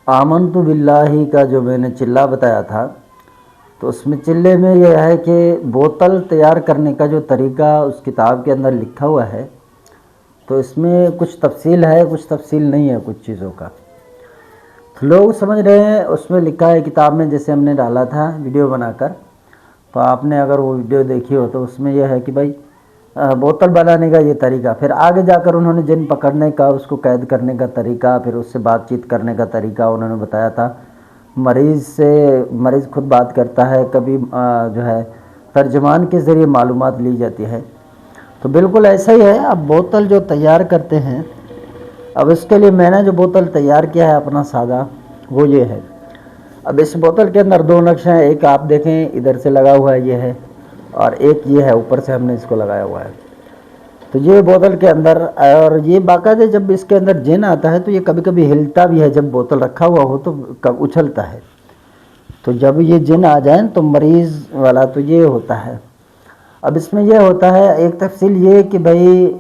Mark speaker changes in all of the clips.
Speaker 1: آمنت باللہ کا جو میں نے چلہ بتایا تھا، تو اس میں چلے میں یہ ہے کہ بوتل تیار کرنے کا جو طریقہ اس کتاب کے اندر لکھا ہوا ہے، تو اس میں کچھ تفصیل ہے کچھ تفصیل نہیں ہے کچھ چیزوں کا. تو لوگ سمجھ رہے ہیں اس میں لکھا ہے کتاب میں، جیسے ہم نے ڈالا تھا ویڈیو بنا کر، تو آپ نے اگر وہ ویڈیو دیکھی ہو تو اس میں یہ ہے کہ بھائی بوتل بنانے کا یہ طریقہ، پھر آگے جا کر انہوں نے جن پکڑنے کا، اس کو قید کرنے کا طریقہ، پھر اس سے بات چیت کرنے کا طریقہ انہوں نے بتایا تھا. مریض خود بات کرتا ہے، کبھی جو ہے ترجمان کے ذریعے معلومات لی جاتی ہے. تو بالکل ایسا ہی ہے. اب بوتل جو تیار کرتے ہیں، اب اس کے لیے میں نے جو بوتل تیار کیا ہے اپنا سادہ، وہ یہ ہے. اب اس بوتل کے اندر دو نقش ہیں، ایک آپ دیکھیں ادھر سے لگا ہوا ہے یہ ہے، اور ایک یہ ہے اوپر سے ہم نے اس کو لگایا ہوا ہے. تو یہ بوتل کے اندر، اور یہ باقاعدہ جب اس کے اندر جن آتا ہے تو یہ کبھی کبھی ہلتا بھی ہے، جب بوتل رکھا ہوا ہو تو اچھلتا ہے. تو جب یہ جن آ جائیں تو مریض والا تو یہ ہوتا ہے. اب اس میں یہ ہوتا ہے ایک تفصیل یہ کہ بھائی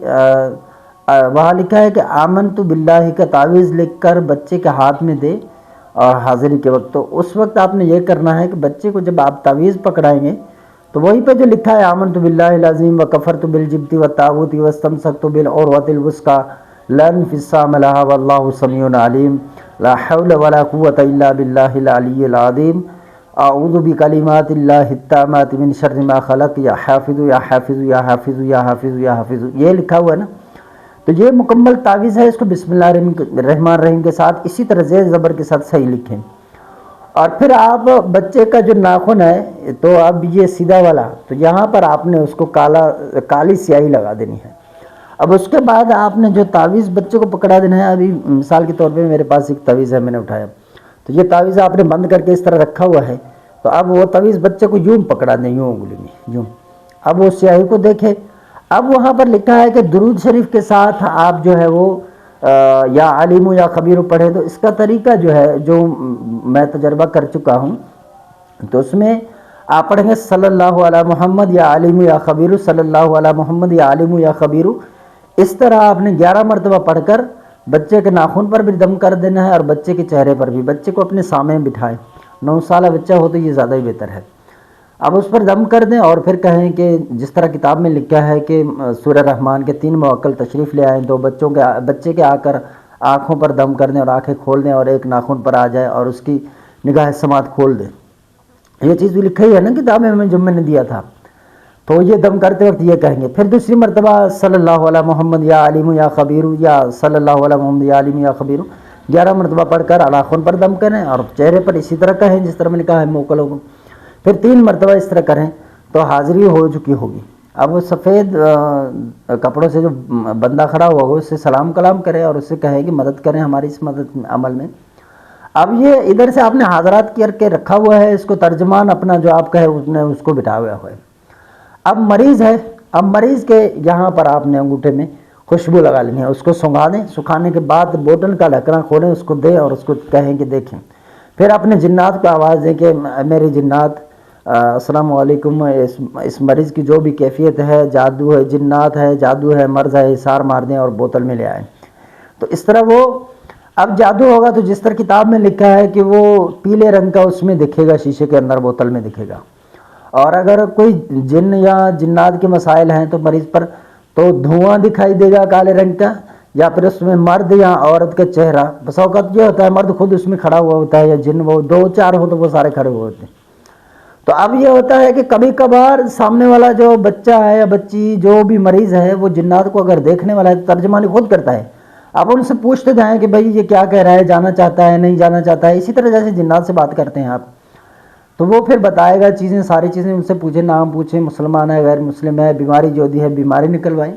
Speaker 1: وہاں لکھا ہے کہ آمنت باللہ کا تعویذ لکھ کر بچے کے ہاتھ میں دے اور حاضری کے وقت. تو اس وقت آپ نے یہ کرنا ہے کہ بچے کو جب آپ تعویذ پکڑائیں گے تو وہیں پہ جو لکھا ہے آمنت باللہ العظیم وکفرت بالجبت والطاغوت واستمسکت بالعروۃ الوثقی لا انفصام لها واللہ سمیع علیم لا حول ولا قوۃ الا باللہ العلی العظیم اعوذ بکلمات اللہ التامات من شر ما خلق یا حافظ یا حافظ یا حافظ یا حافظ یا حافظ، یہ لکھا ہوا ہے نا. تو یہ مکمل تعویذ ہے. اس کو بسم اللہ الرحمن الرحیم کے ساتھ اسی طرح زیر زبر کے ساتھ صحیح لکھیں. اور پھر آپ بچے کا جو ناخن ہے، تو اب یہ سیدھا والا، تو یہاں پر آپ نے اس کو کالی سیاہی لگا دینی ہے. اب اس کے بعد آپ نے جو تعویذ بچے کو پکڑا دینا ہے. ابھی مثال کے طور پہ میرے پاس ایک تعویذ ہے، میں نے اٹھایا، تو یہ تعویذ آپ نے بند کر کے اس طرح رکھا ہوا ہے. تو اب وہ تعویذ بچے کو یوں پکڑا دیں، یوں انگلی میں یوں. اب وہ سیاہی کو دیکھے. اب وہاں پر لکھا ہے کہ درود شریف کے ساتھ آپ جو ہے وہ یا علیم یا خبیر پڑھے. تو اس کا طریقہ جو ہے، جو میں تجربہ کر چکا ہوں، تو اس میں آپ پڑھیں گے صلی اللہ علی محمد یا علیم یا خبیر، صلی اللہ علی محمد یا علیم یا خبیر. اس طرح آپ نے 11 مرتبہ پڑھ کر بچے کے ناخن پر بھی دم کر دینا ہے اور بچے کے چہرے پر بھی. بچے کو اپنے سامنے بٹھائیں، 9 سالہ بچہ ہو تو یہ زیادہ ہی بہتر ہے. اب اس پر دم کر دیں اور پھر کہیں کہ جس طرح کتاب میں لکھا ہے کہ سورہ رحمان کے 3 موکل تشریف لے آئیں، تو بچے کے آ کر آنکھوں پر دم کر دیں اور آنکھیں کھول دیں، اور ایک ناخن پر آ جائے اور اس کی نگاہ سماعت کھول دیں. یہ چیز بھی لکھی ہے نا کتاب میں جو میں نے دیا تھا. تو یہ دم کرتے وقت یہ کہیں گے. پھر دوسری مرتبہ صلی اللہ علی محمد یا علیم یا خبیر، یا صلی اللہ علی محمد یا علیم یا خبیر 11 مرتبہ پڑھ کر ناخن پر دم کریں، اور چہرے پر اسی طرح کہیں جس طرح میں نے کہا ہے موکلوں کو. پھر 3 مرتبہ اس طرح کریں تو حاضری ہو چکی ہوگی. اب وہ سفید کپڑوں سے جو بندہ کھڑا ہوا ہو، اس سے سلام کلام کرے اور اس سے کہے کہ مدد کریں ہماری اس مدد عمل میں. اب یہ ادھر سے آپ نے حاضرات کر کے رکھا ہوا ہے، اس کو ترجمان اپنا جو آپ کہے اس نے اس کو بٹھا ہوا ہے. اب مریض ہے، اب مریض کے یہاں پر آپ نے انگوٹھے میں خوشبو لگا لینی ہے، اس کو سنگھا دیں. سکھانے کے بعد بوتل کا ڈھکنا کھولیں، اس کو دیں اور اس کو کہیں کہ دیکھیں. پھر اپنے جنات کو آواز دیں کہ میرے جنات السلام علیکم، اس مریض کی جو بھی کیفیت ہے، جادو ہے، جنات ہے، جادو ہے، مرض ہے، اثار مار دیں اور بوتل میں لے آئیں. تو اس طرح وہ اب جادو ہوگا تو جس طرح کتاب میں لکھا ہے کہ وہ پیلے رنگ کا اس میں دکھے گا، شیشے کے اندر بوتل میں دکھے گا. اور اگر کوئی جن یا جنات کے مسائل ہیں تو مریض پر تو دھواں دکھائی دے گا کالے رنگ کا، یا پھر اس میں مرد یا عورت کا چہرہ. بس اوقات یہ ہوتا ہے مرد خود اس میں کھڑا ہوا ہوتا ہے، یا جن وہ 2-4 ہو تو وہ سارے کھڑے ہوئے ہوتے ہیں. تو اب یہ ہوتا ہے کہ کبھی کبھار سامنے والا جو بچہ ہے یا بچی، جو بھی مریض ہے، وہ جنات کو اگر دیکھنے والا ہے تو ترجمانی خود کرتا ہے. آپ ان سے پوچھتے جائیں کہ بھائی یہ کیا کہہ رہا ہے، جانا چاہتا ہے نہیں جانا چاہتا ہے. اسی طرح جیسے جنات سے بات کرتے ہیں آپ، تو وہ پھر بتائے گا چیزیں، ساری چیزیں ان سے پوچھیں، نام پوچھیں، مسلمان ہے غیر مسلم ہے، بیماری جو دی ہے بیماری نکلوائیں.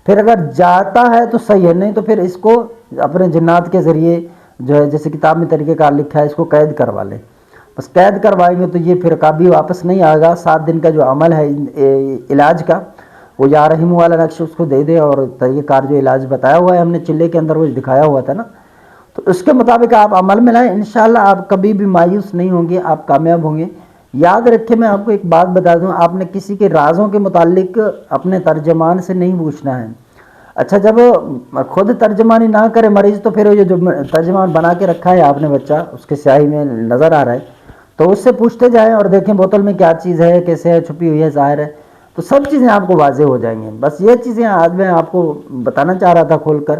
Speaker 1: پھر اگر جاتا ہے تو صحیح ہے، نہیں تو پھر اس کو اپنے جنات کے ذریعے جو ہے جیسے کتاب میں طریقہ کار لکھا ہے، اس کو قید کروا لیں. بس قید کروائیں گے تو یہ پھر کبھی واپس نہیں آئے گا. 7 دن کا جو عمل ہے علاج کا، وہ یا رحیم والا نقش اس کو دے دے، اور طریقہ کار جو علاج بتایا ہوا ہے ہم نے چلے کے اندر وہ دکھایا ہوا تھا نا، تو اس کے مطابق آپ عمل میں لائیں. انشاءاللہ آپ کبھی بھی مایوس نہیں ہوں گے، آپ کامیاب ہوں گے. یاد رکھیں، میں آپ کو ایک بات بتا دوں، آپ نے کسی کے رازوں کے متعلق اپنے ترجمان سے نہیں پوچھنا ہے. اچھا جب خود ترجمانی نہ کرے مریض تو پھر یہ جو ترجمان بنا کے رکھا ہے آپ نے بچہ اس کے سیاہی میں نظر آ رہا ہے تو اس سے پوچھتے جائیں اور دیکھیں بوتل میں کیا چیز ہے، کیسے ہے، چھپی ہوئی ہے، ظاہر ہے، تو سب چیزیں آپ کو واضح ہو جائیں گی۔ بس یہ چیزیں آج میں آپ کو بتانا چاہ رہا تھا کھول کر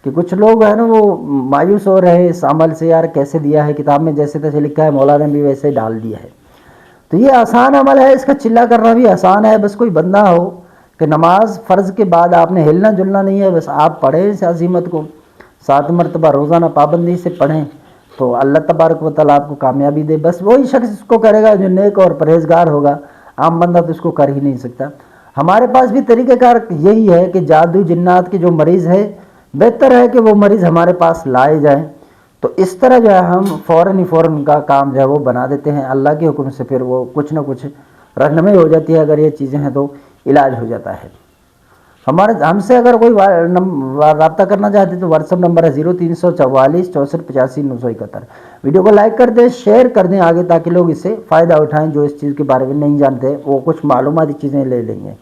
Speaker 1: کہ کچھ لوگ ہیں نا وہ مایوس ہو رہے ہیں اس عمل سے، یار کیسے دیا ہے کتاب میں جیسے تیسے لکھا ہے، مولانا نے بھی ویسے ڈال دیا ہے۔ تو یہ آسان عمل ہے، اس کا چلا کرنا بھی آسان ہے، بس کوئی بندہ ہو کہ نماز فرض کے بعد آپ نے ہلنا جلنا نہیں ہے، بس آپ پڑھیں اس عظیمت کو 7 مرتبہ روزانہ پابندی سے پڑھیں تو اللہ تبارک و تعالیٰ آپ کو کامیابی دے۔ بس وہی شخص اس کو کرے گا جو نیک اور پرہیزگار ہوگا، عام بندہ تو اس کو کر ہی نہیں سکتا۔ ہمارے پاس بھی طریقہ کار یہی ہے کہ جادو جنات کے جو مریض ہے بہتر ہے کہ وہ مریض ہمارے پاس لائے جائیں، تو اس طرح جو ہے ہم فوراً ان کا کام جو ہے وہ بنا دیتے ہیں اللہ کے حکم سے، پھر وہ کچھ نہ کچھ رہنمائی ہو جاتی ہے، اگر یہ چیزیں ہیں تو علاج ہو جاتا ہے۔ ہم سے اگر کوئی رابطہ کرنا چاہتے تو واٹس ایپ نمبر ہے 0344 64 85 971۔ ویڈیو کو لائک کر دیں، شیئر کر دیں آگے تاکہ لوگ اس سے فائدہ اٹھائیں، جو اس چیز کے بارے میں نہیں جانتے وہ کچھ معلوماتی چیزیں لے لیں گے۔